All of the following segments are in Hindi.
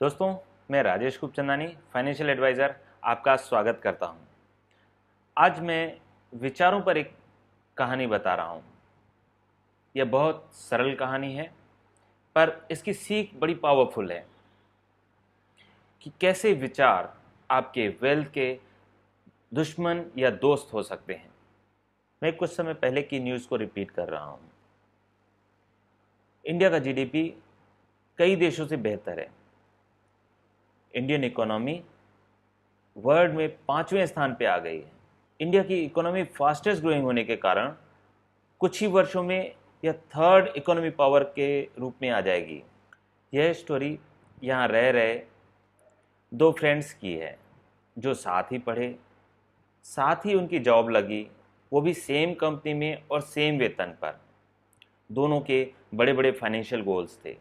दोस्तों, मैं राजेश खूबचंदानी फाइनेंशियल एडवाइज़र आपका स्वागत करता हूं। आज मैं विचारों पर एक कहानी बता रहा हूं। यह बहुत सरल कहानी है, पर इसकी सीख बड़ी पावरफुल है कि कैसे विचार आपके वेल्थ के दुश्मन या दोस्त हो सकते हैं। मैं कुछ समय पहले की न्यूज़ को रिपीट कर रहा हूं। इंडिया का जीडीपी कई देशों से बेहतर है। इंडियन इकोनॉमी वर्ल्ड में 5वें स्थान पे आ गई है। इंडिया की इकोनॉमी फास्टेस्ट ग्रोइंग होने के कारण कुछ ही वर्षों में यह थर्ड इकोनॉमी पावर के रूप में आ जाएगी। यह स्टोरी यहाँ रह रहे दो फ्रेंड्स की है जो साथ ही पढ़े, साथ ही उनकी जॉब लगी, वो भी सेम कंपनी में और सेम वेतन पर। दोनों के बड़े बड़े फाइनेंशियल गोल्स थे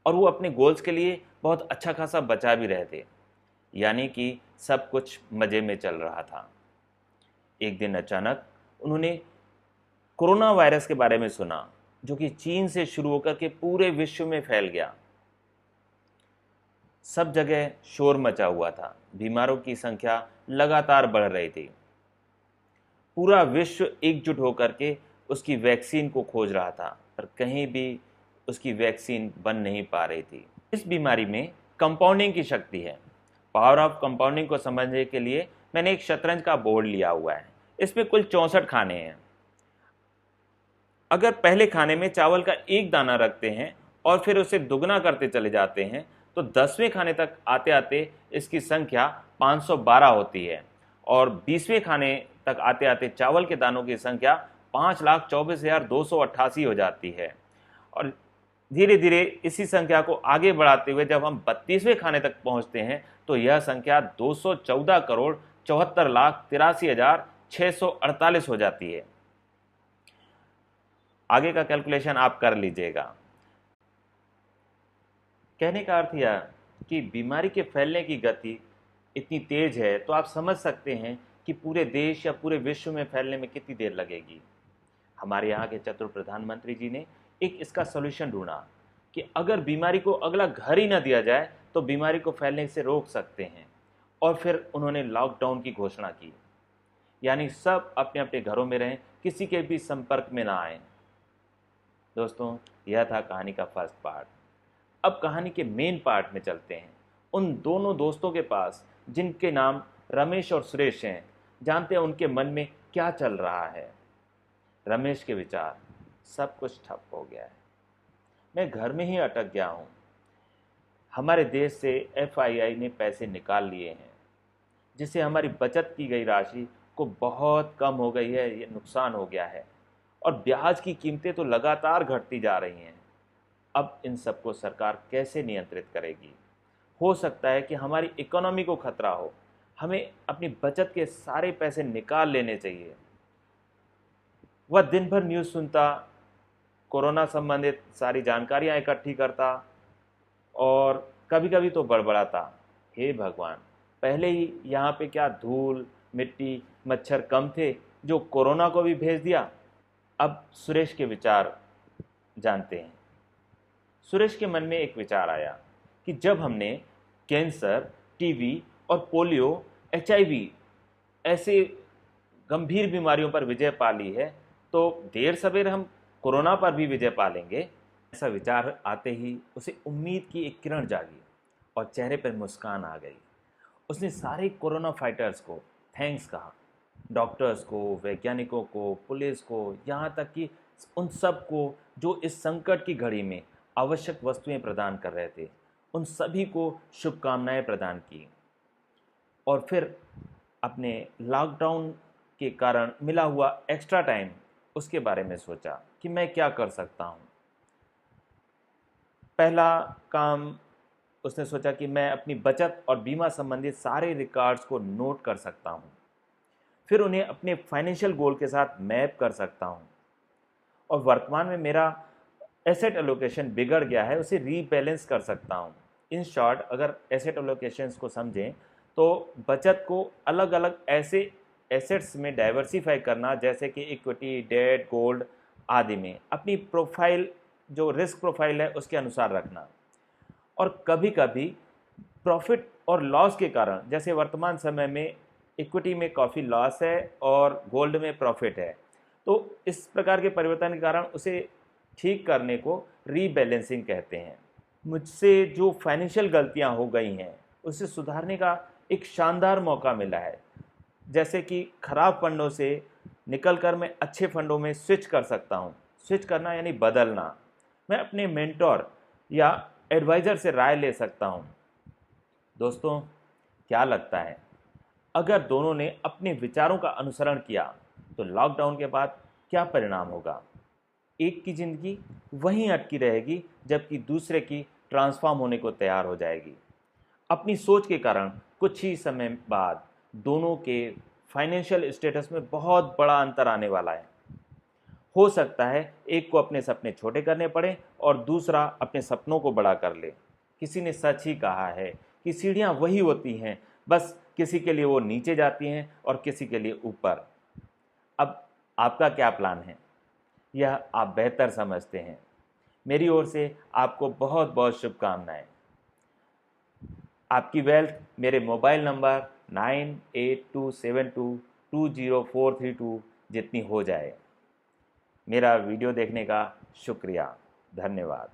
और वो अपने गोल्स के लिए बहुत अच्छा खासा बचा भी रहे थे, यानी कि सब कुछ मज़े में चल रहा था। एक दिन अचानक उन्होंने कोरोना वायरस के बारे में सुना, जो कि चीन से शुरू होकर के पूरे विश्व में फैल गया। सब जगह शोर मचा हुआ था, बीमारों की संख्या लगातार बढ़ रही थी। पूरा विश्व एकजुट होकर के उसकी वैक्सीन को खोज रहा था, पर कहीं भी उसकी वैक्सीन बन नहीं पा रही थी। इस बीमारी में कंपाउंडिंग की शक्ति है। पावर ऑफ कंपाउंडिंग को समझने के लिए मैंने एक शतरंज का बोर्ड लिया हुआ है। इसमें कुल 64 खाने हैं। अगर पहले खाने में चावल का एक दाना रखते हैं और फिर उसे दुगना करते चले जाते हैं तो 10वें खाने तक आते आते इसकी संख्या 512 होती है और 20वें खाने तक आते आते चावल के दानों की संख्या 5,24,288 हो जाती है। और धीरे धीरे इसी संख्या को आगे बढ़ाते हुए जब हम 32वें खाने तक पहुंचते हैं तो यह संख्या 214,74,83,648 हो जाती है। आगे का कैलकुलेशन आप कर लीजिएगा। कहने का अर्थ यह कि बीमारी के फैलने की गति इतनी तेज है तो आप समझ सकते हैं कि पूरे देश या पूरे विश्व में फैलने में कितनी देर लगेगी। हमारे यहाँ के चतुर प्रधानमंत्री जी ने एक इसका सॉल्यूशन ढूंढा कि अगर बीमारी को अगला घर ही ना दिया जाए तो बीमारी को फैलने से रोक सकते हैं, और फिर उन्होंने लॉकडाउन की घोषणा की, यानी सब अपने अपने घरों में रहें, किसी के भी संपर्क में ना आए। दोस्तों, यह था कहानी का फर्स्ट पार्ट। अब कहानी के मेन पार्ट में चलते हैं। उन दोनों दोस्तों के पास जिनके नाम रमेश और सुरेश हैं, जानते हैं उनके मन में क्या चल रहा है। रमेश के विचार, सब कुछ ठप हो गया है, मैं घर में ही अटक गया हूँ। हमारे देश से एफआईआई ने पैसे निकाल लिए हैं, जिससे हमारी बचत की गई राशि को बहुत कम हो गई है, ये नुकसान हो गया है और ब्याज की कीमतें तो लगातार घटती जा रही हैं। अब इन सबको सरकार कैसे नियंत्रित करेगी? हो सकता है कि हमारी इकोनॉमी को खतरा हो। हमें अपनी बचत के सारे पैसे निकाल लेने चाहिए। वह दिन भर न्यूज़ सुनता, कोरोना संबंधित सारी जानकारियां इकट्ठी करता और कभी कभी तो बड़बड़ाता, हे भगवान, पहले ही यहाँ पे क्या धूल मिट्टी मच्छर कम थे जो कोरोना को भी भेज दिया। अब सुरेश के विचार जानते हैं। सुरेश के मन में एक विचार आया कि जब हमने कैंसर, टीबी और पोलियो, एचआईवी ऐसे गंभीर बीमारियों पर विजय पा ली है तो देर सवेर हम कोरोना पर भी विजय पा लेंगे। ऐसा विचार आते ही उसे उम्मीद की एक किरण जागी और चेहरे पर मुस्कान आ गई। उसने सारे कोरोना फाइटर्स को थैंक्स कहा, डॉक्टर्स को, वैज्ञानिकों को, पुलिस को, यहाँ तक कि उन सब को जो इस संकट की घड़ी में आवश्यक वस्तुएं प्रदान कर रहे थे, उन सभी को शुभकामनाएं प्रदान की। और फिर अपने लॉकडाउन के कारण मिला हुआ एक्स्ट्रा टाइम, उसके बारे में सोचा कि मैं क्या कर सकता हूँ। पहला काम उसने सोचा कि मैं अपनी बचत और बीमा संबंधित सारे रिकॉर्ड्स को नोट कर सकता हूँ, फिर उन्हें अपने फाइनेंशियल गोल के साथ मैप कर सकता हूँ, और वर्तमान में मेरा एसेट एलोकेशन बिगड़ गया है उसे रीबैलेंस कर सकता हूँ। इन शॉर्ट, अगर एसेट एलोकेशंस को समझें तो बचत को अलग अलग ऐसे एसेट्स में डाइवर्सिफाई करना, जैसे कि इक्विटी, डेट, गोल्ड आदि में अपनी प्रोफाइल, जो रिस्क प्रोफाइल है उसके अनुसार रखना। और कभी कभी प्रॉफिट और लॉस के कारण, जैसे वर्तमान समय में इक्विटी में काफ़ी लॉस है और गोल्ड में प्रॉफिट है, तो इस प्रकार के परिवर्तन के कारण उसे ठीक करने को रीबैलेंसिंग कहते हैं। मुझसे जो फाइनेंशियल गलतियां हो गई हैं उसे सुधारने का एक शानदार मौका मिला है। जैसे कि खराब फंडों से निकलकर मैं अच्छे फंडों में स्विच कर सकता हूँ। स्विच करना यानी बदलना। मैं अपने मेंटोर या एडवाइज़र से राय ले सकता हूँ। दोस्तों, क्या लगता है, अगर दोनों ने अपने विचारों का अनुसरण किया तो लॉकडाउन के बाद क्या परिणाम होगा? एक की ज़िंदगी वहीं अटकी रहेगी जबकि दूसरे की ट्रांसफॉर्म होने को तैयार हो जाएगी। अपनी सोच के कारण कुछ ही समय बाद दोनों के फाइनेंशियल स्टेटस में बहुत बड़ा अंतर आने वाला है। हो सकता है एक को अपने सपने छोटे करने पड़े और दूसरा अपने सपनों को बड़ा कर ले। किसी ने सच ही कहा है कि सीढ़ियाँ वही होती हैं, बस किसी के लिए वो नीचे जाती हैं और किसी के लिए ऊपर। अब आपका क्या प्लान है, यह आप बेहतर समझते हैं। मेरी ओर से आपको बहुत बहुत शुभकामनाएं। आपकी वेल्थ मेरे मोबाइल नंबर 9827220432 जितनी हो जाए। मेरा वीडियो देखने का शुक्रिया। धन्यवाद।